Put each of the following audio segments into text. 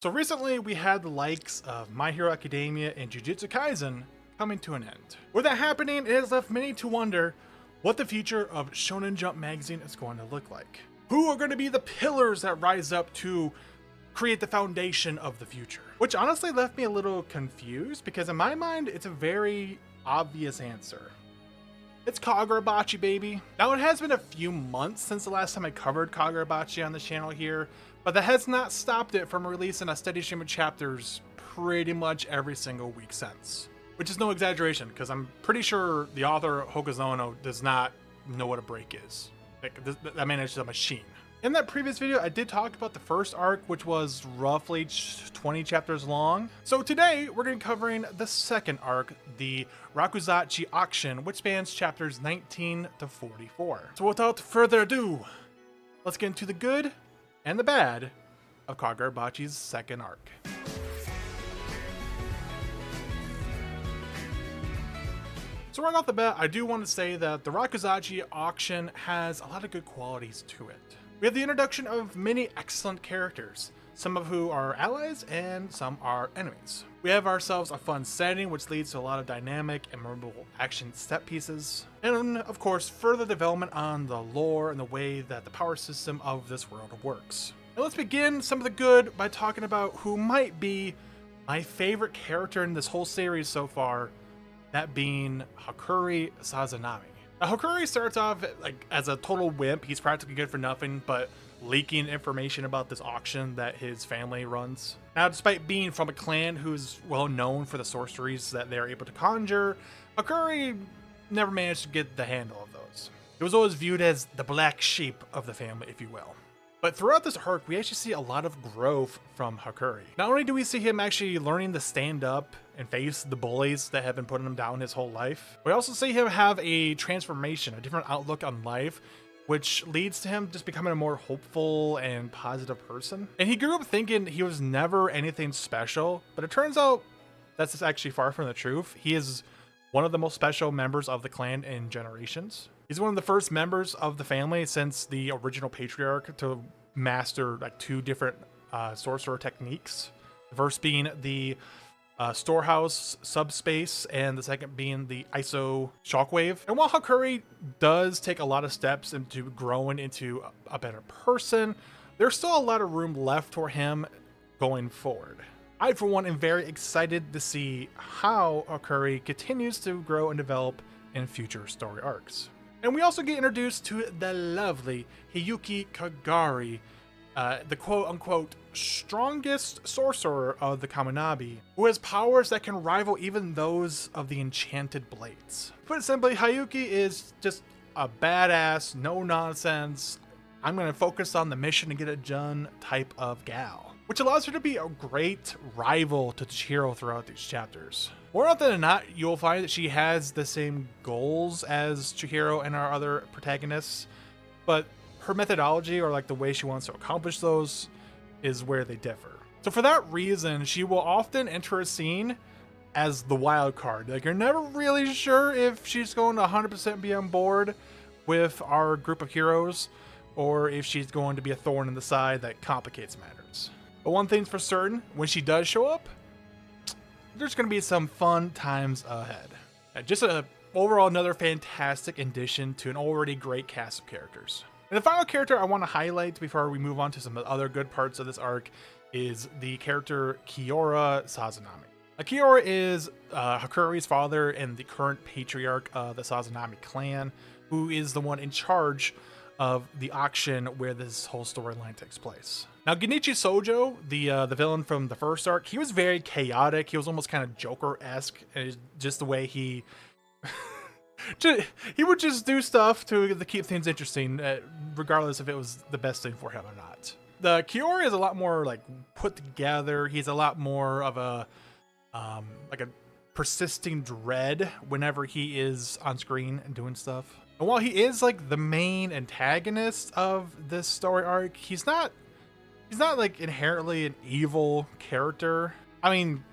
So recently we had the likes of My Hero Academia and Jujutsu Kaisen coming to an end. With that happening, it has left many to wonder what the future of Shonen Jump magazine is going to look like. Who are going to be the pillars that rise up to create the foundation of the future? Which honestly left me a little confused because in my mind, it's a very obvious answer. It's Kagurabachi, baby. Now it has been a few months since the last time I covered Kagurabachi on the channel here, but that has not stopped it from releasing a steady stream of chapters pretty much every single week since. Which is no exaggeration, because I'm pretty sure the author Hokuzono does not know what a break is. Like, that man is just a machine. In that previous video, I did talk about the first arc, which was roughly 20 chapters long. So today, we're going to be covering the second arc, the Rakuzaichi auction, which spans chapters 19 to 44. So without further ado, let's get into the good and the bad of Kagurabachi's second arc. So right off the bat, I do want to say that the Rakuzaichi auction has a lot of good qualities to it. We have the introduction of many excellent characters, some of who are allies and some are enemies. We have ourselves a fun setting, which leads to a lot of dynamic and memorable action set pieces. And of course, further development on the lore and the way that the power system of this world works. And let's begin some of the good by talking about who might be my favorite character in this whole series so far, that being Hakuri Sazanami. Now, Hakuri starts off like as a total wimp. He's practically good for nothing but leaking information about this auction that his family runs. Now, despite being from a clan who's well known for the sorceries that they're able to conjure, Hakuri never managed to get the handle of those. He was always viewed as the black sheep of the family, if you will. But throughout this arc, we actually see a lot of growth from Hakuri. Not only do we see him actually learning to stand up and face the bullies that have been putting him down his whole life, we also see him have a transformation, a different outlook on life, which leads to him just becoming a more hopeful and positive person. And he grew up thinking he was never anything special, but it turns out that's actually far from the truth. He is one of the most special members of the clan in generations. He's one of the first members of the family since the original patriarch to master like two different sorcerer techniques. The first being the storehouse subspace, and the second being the ISO shockwave. And while Hakuri does take a lot of steps into growing into a better person, there's still a lot of room left for him going forward. I, for one, am very excited to see how Hakuri continues to grow and develop in future story arcs. And we also get introduced to the lovely Hiyuki Kagari, the quote-unquote strongest sorcerer of the Kaminabi, who has powers that can rival even those of the Enchanted Blades. Put it simply, Hiyuki is just a badass, no-nonsense, I'm going to focus on the mission to get it done type of gal, which allows her to be a great rival to Chihiro throughout these chapters. More often than not, you'll find that she has the same goals as Chihiro and our other protagonists, but her methodology, or like the way she wants to accomplish those, is where they differ. So for that reason, she will often enter a scene as the wild card. Like, you're never really sure if she's going to 100% be on board with our group of heroes, or if she's going to be a thorn in the side that complicates matters. But one thing's for certain, when she does show up, there's going to be some fun times ahead. Just overall another fantastic addition to an already great cast of characters. And the final character I want to highlight before we move on to some other good parts of this arc is the character Kiora Sazanami. Kiora is Hakuri's father and the current patriarch of the Sazanami clan, who is the one in charge of the auction where this whole storyline takes place. Now, Genichi Sojo, the villain from the first arc, he was very chaotic. He was almost kind of Joker-esque, and just the way he he would just do stuff to keep things interesting, regardless if it was the best thing for him or not. The Kiora is a lot more like put together. He's a lot more of a like a persisting dread whenever he is on screen and doing stuff. And while he is like the main antagonist of this story arc, he's not like inherently an evil character. I mean,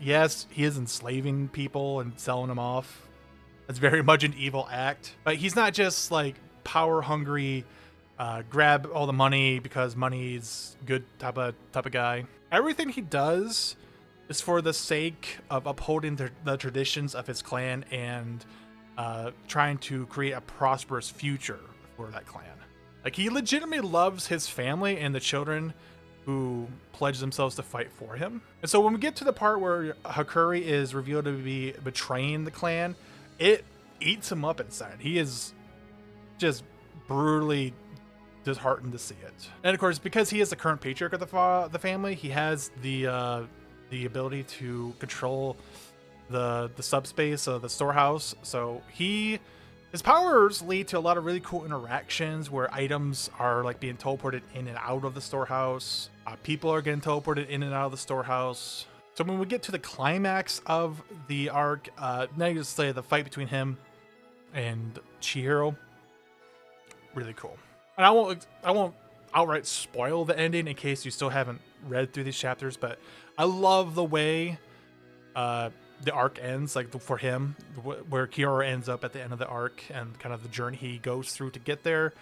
yes, he is enslaving people and selling them off. That's very much an evil act. But he's not just like power hungry, grab all the money because money's good type of guy. Everything he does is for the sake of upholding the traditions of his clan and trying to create a prosperous future for that clan. Like, he legitimately loves his family and the children who pledge themselves to fight for him. And so when we get to the part where Hakuri is revealed to be betraying the clan, it eats him up inside. He is just brutally disheartened to see it. And of course, because he is the current patriarch of the family, he has the ability to control the subspace of the storehouse. So his powers lead to a lot of really cool interactions where items are like being teleported in and out of the storehouse. People are getting teleported in and out of the storehouse. So when we get to the climax of the arc, needless to say, the fight between him and Chihiro, really cool. And I won't outright spoil the ending in case you still haven't read through these chapters, but I love the way the arc ends, like for him, where Chihiro ends up at the end of the arc and kind of the journey he goes through to get there.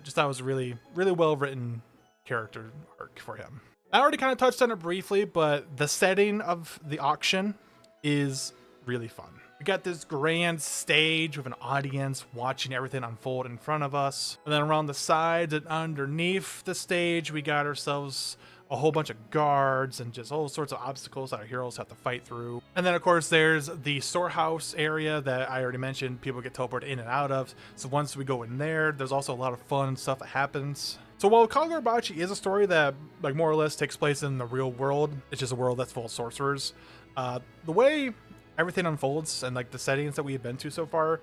Just thought it was a really, really well written character arc for him. I already kind of touched on it briefly, but the setting of the auction is really fun. We got this grand stage with an audience watching everything unfold in front of us. And then around the sides and underneath the stage, we got ourselves a whole bunch of guards and just all sorts of obstacles that our heroes have to fight through. And then of course there's the storehouse area that I already mentioned people get teleported in and out of. So once we go in there, there's also a lot of fun stuff that happens. So while Kagurabachi is a story that like more or less takes place in the real world, it's just a world that's full of sorcerers. The way everything unfolds and like the settings that we've been to so far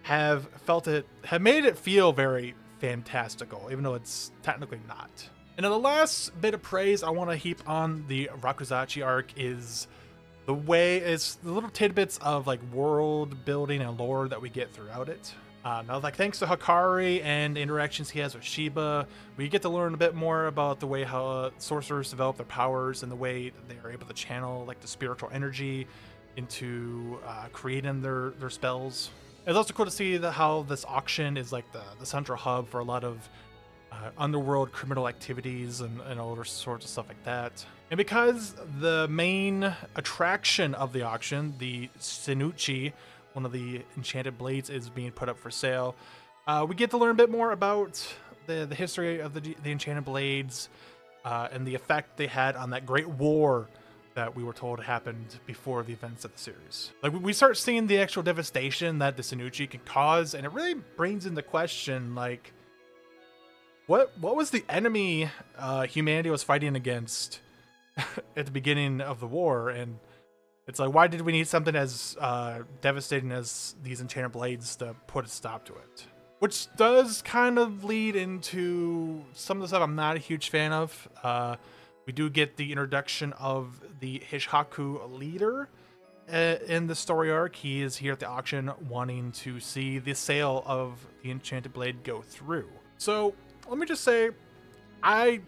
have made it feel very fantastical, even though it's technically not. And then the last bit of praise I want to heap on the Rakuzaichi arc is the little tidbits of like world building and lore that we get throughout it. Now, like thanks to Hakari and the interactions he has with Shiba, we get to learn a bit more about the way how sorcerers develop their powers and the way they are able to channel like the spiritual energy into creating their spells. It's also cool to see how this auction is like the central hub for a lot of underworld criminal activities and all sorts of stuff like that. And because the main attraction of the auction, the Senuchi, one of the enchanted blades, is being put up for sale, we get to learn a bit more about the history of the enchanted blades and the effect they had on that great war that we were told happened before the events of the series. Like we start seeing the actual devastation that the Senuchi can cause, and it really brings into question like what was the enemy humanity was fighting against at the beginning of the war. And it's like, why did we need something as devastating as these enchanted blades to put a stop to it? Which does kind of lead into some of the stuff I'm not a huge fan of. We do get the introduction of the Hishaku leader in the story arc. He is here at the auction wanting to see the sale of the enchanted blade go through. So let me just say, I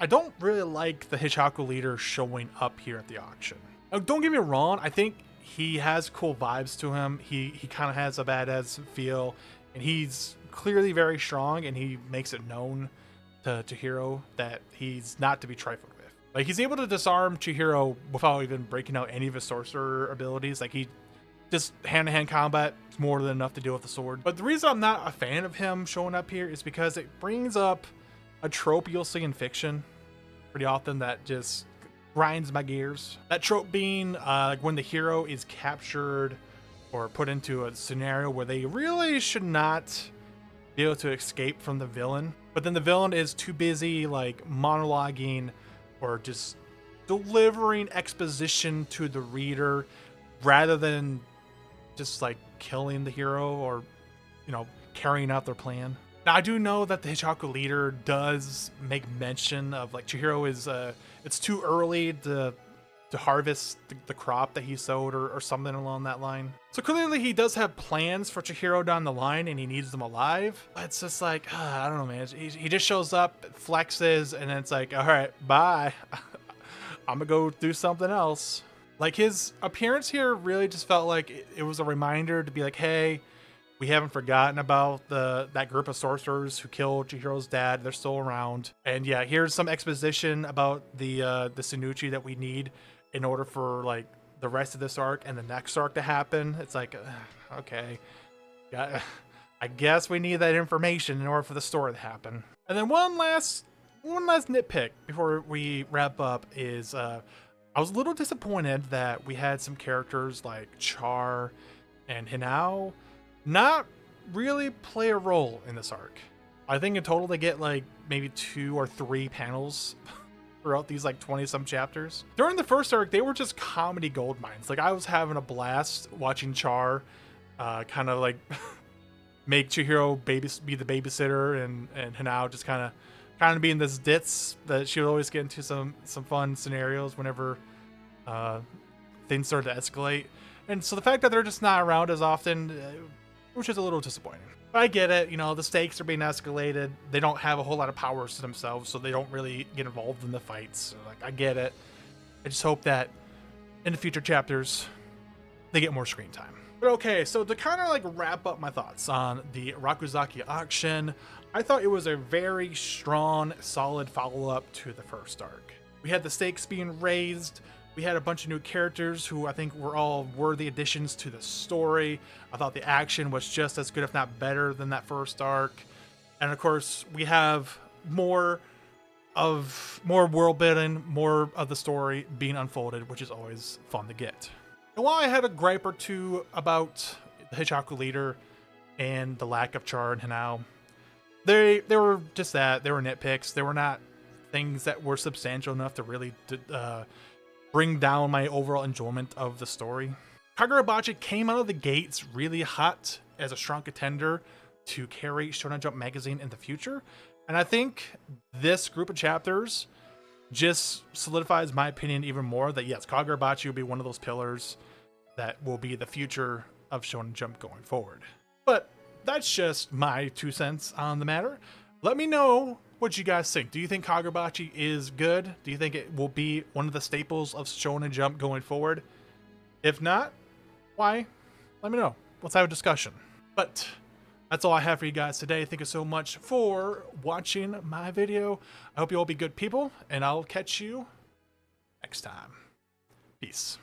don't really like the Hishaku leader showing up here at the auction. Now, don't get me wrong, I think he has cool vibes to him. He kind of has a badass feel, and he's clearly very strong, and he makes it known to Chihiro that he's not to be trifled with. Like, he's able to disarm Chihiro without even breaking out any of his sorcerer abilities. Like, he just hand-to-hand combat is more than enough to deal with the sword. But the reason I'm not a fan of him showing up here is because it brings up a trope you'll see in fiction pretty often that just grinds my gears. That trope being like when the hero is captured or put into a scenario where they really should not be able to escape from the villain, but then the villain is too busy like monologuing or just delivering exposition to the reader rather than just like killing the hero or, you know, carrying out their plan. Now, I do know that the Hishaku leader does make mention of like Chihiro is it's too early to harvest the crop that he sowed or something along that line. So clearly he does have plans for Chihiro down the line and he needs them alive. But it's just like, I don't know, man. He just shows up, flexes, and then it's like, all right, bye. I'm gonna go do something else. Like, his appearance here really just felt like it was a reminder to be like, hey, We haven't forgotten about that group of sorcerers who killed Chihiro's dad. They're still around. And yeah, here's some exposition about the Tsunuchi that we need in order for like the rest of this arc and the next arc to happen. It's like, okay, yeah, I guess we need that information in order for the story to happen. And then one last nitpick before we wrap up is I was a little disappointed that we had some characters like Char and Hinao not really play a role in this arc. I think in total they get like maybe 2 or 3 panels throughout these like 20 some chapters. During the first arc, they were just comedy gold mines. Like I was having a blast watching Char kind of like make Chihiro be the babysitter and Hinao just kind of being this ditz that she would always get into some fun scenarios whenever things started to escalate. And so the fact that they're just not around as often, which is a little disappointing. But I get it, you know, the stakes are being escalated. They don't have a whole lot of powers to themselves, so they don't really get involved in the fights. So, like, I get it. I just hope that in the future chapters, they get more screen time. But okay, so to kind of like wrap up my thoughts on the Rakuzaichi auction, I thought it was a very strong, solid follow-up to the first arc. We had the stakes being raised. We had a bunch of new characters who I think were all worthy additions to the story. I thought the action was just as good, if not better, than that first arc. And of course, we have more world building, more of the story being unfolded, which is always fun to get. And while I had a gripe or two about the Hichaku leader and the lack of Char and Hinao, they were just that. They were nitpicks. They were not things that were substantial enough to really bring down my overall enjoyment of the story. Kagurabachi came out of the gates really hot as a strong contender to carry Shonen Jump magazine in the future. And I think this group of chapters just solidifies my opinion even more that yes, Kagurabachi will be one of those pillars that will be the future of Shonen Jump going forward. But that's just my 2 cents on the matter. Let me know what you guys think. Do you think Kagurabachi is good? Do you think it will be one of the staples of Shonen Jump going forward? If not, why? Let me know. Let's have a discussion. But that's all I have for you guys today. Thank you so much for watching my video. I hope you all be good people, and I'll catch you next time. Peace.